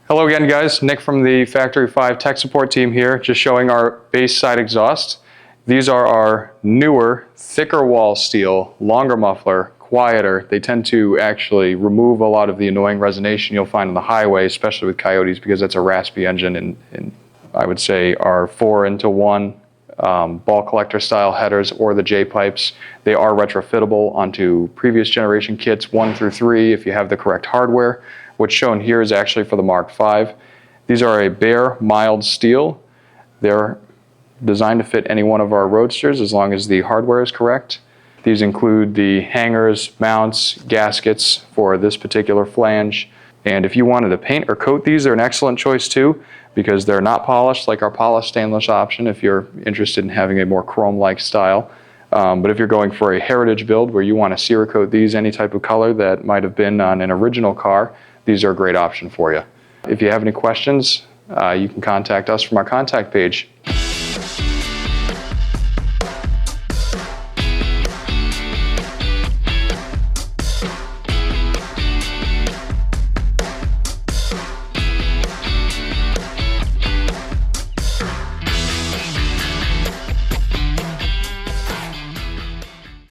Hello again, guys. Nick from the Factory 5 Tech Support team here, just showing our base side exhaust. These are our newer, thicker wall steel, longer muffler, quieter. They tend to actually remove a lot of the annoying resonation you'll find on the highway, especially with Coyotes, because that's a raspy engine, and I would say our 4-into-1 ball collector style headers or the J-pipes. They are retrofittable onto previous generation kits 1 through 3 if you have the correct hardware. What's shown here is actually for the Mark V. These are a bare, mild steel. They're designed to fit any one of our Roadsters as long as the hardware is correct. These include the hangers, mounts, gaskets for this particular flange. And if you wanted to paint or coat these, they're an excellent choice too, because they're not polished like our polished stainless option if you're interested in having a more chrome-like style. But if you're going for a heritage build where you want to Cerakote these any type of color that might have been on an original car, these are a great option for you. If you have any questions, you can contact us from our contact page.